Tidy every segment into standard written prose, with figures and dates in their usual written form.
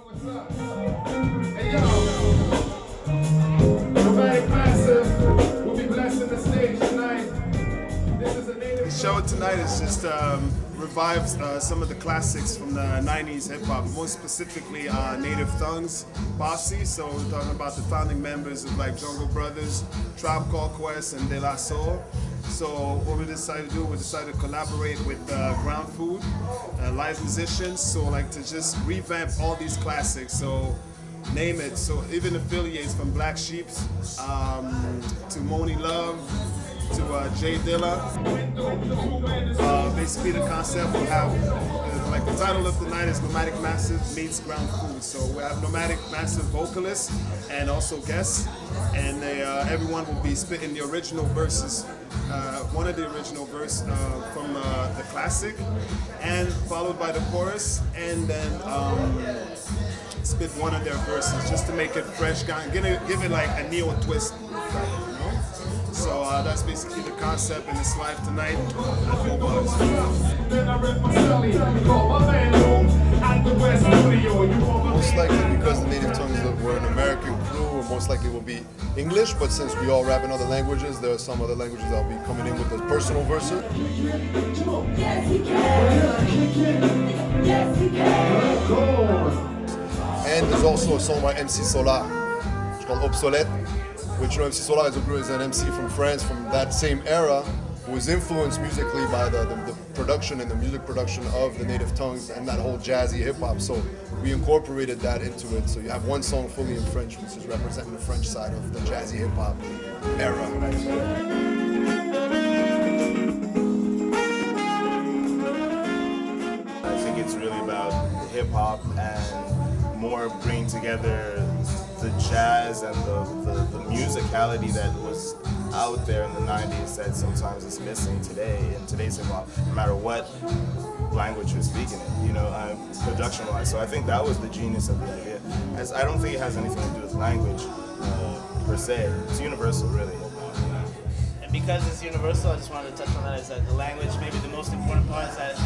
What's up? Hey yo, Nomadic Massive will be blessing the stage tonight. This is a native. The show tonight is just revives some of the classics from the 90s hip hop, more specifically Native Tongues, Bossy. So we're talking about the founding members of like Jungle Brothers, Tribe Called Quest, and De La Soul. So what we decided to do, we decided to collaborate with Groundfood, live musicians, so like to just revamp all these classics, so name it, so even affiliates from Black Sheeps to Moni Love to Jay Dilla. Basically the concept will have, like the title of the night is Nomadic Massive meets Groundfood. So we have Nomadic Massive vocalists and also guests, and everyone will be spitting the original verses, one of the original verse from the classic, and followed by the chorus, and then spit one of their verses just to make it fresh, give it like a neo twist. So that's basically the concept, and it's live tonight at Boulevard Most likely because the Native Tongues were an American crew, most likely will be English, but since we all rap in other languages, there are some other languages that will be coming in with the personal verses. And there's also a song by MC Solar, it's called Obsolete, which, you know, MC Solar is an MC from France from that same era, who was influenced musically by the production and the music production of the Native Tongues and that whole jazzy hip hop. So we incorporated that into it. So you have one song fully in French, which is representing the French side of the jazzy hip hop era. I think it's really about hip hop and more bringing together the jazz and the musicality that was out there in the 90s that sometimes is missing today in today's hip hop, no matter what language you're speaking in, you know, production-wise. So I think that was the genius of the idea. I don't think it has anything to do with language per se. It's universal, really. And because it's universal, I just wanted to touch on that, is that the language, maybe the most important part is that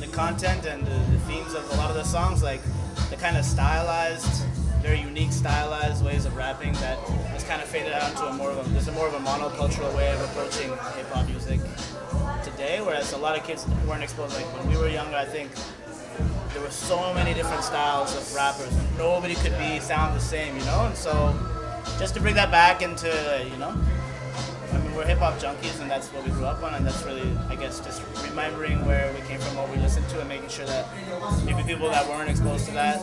the content and the themes of a lot of the songs, like the kind of stylized, very unique stylized ways of rapping that has kind of faded out into there's a more of a monocultural way of approaching hip-hop music today, whereas a lot of kids weren't exposed. Like when we were younger, I think there were so many different styles of rappers and nobody could sound the same, you know? And so just to bring that back into, you know, I mean, we're hip-hop junkies and that's what we grew up on, and that's really, I guess, just remembering where we came from, what we listened to, and making sure that maybe people that weren't exposed to that,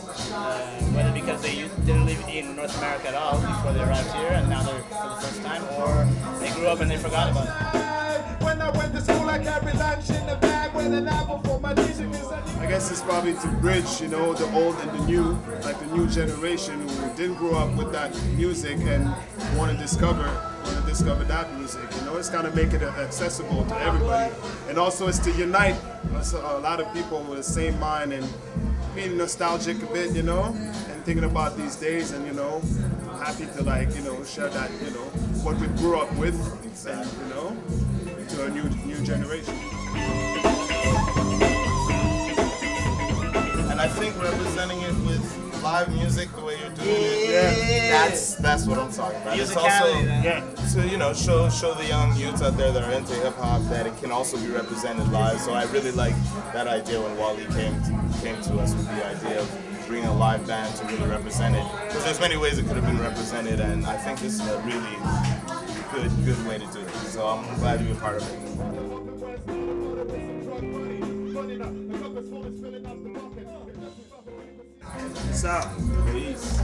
whether because they didn't live in North America at all before they arrived here and now they're for the first time, or they grew up and they forgot about it. When I went to school, I carried lunch in the bag with an apple for my music. I guess it's probably to bridge, you know, the old and the new, like the new generation who didn't grow up with that music and want to discover that music. You know, it's kind of make it accessible to everybody, and also it's to unite a lot of people with the same mind and being nostalgic a bit, you know, and thinking about these days, and you know, happy to like, you know, share that, you know, what we grew up with, and, you know, to a new generation. And I think representing it with live music, the way you're doing it, that's what I'm talking about. It's also to, you know, show the young youths out there that are into hip hop that it can also be represented live. So I really like that idea when Waahli came to us with the idea of bringing a live band to really represent it. Because there's many ways it could have been represented, and I think this is a really good way to do it. So I'm glad to be a part of it. Peace out. Peace.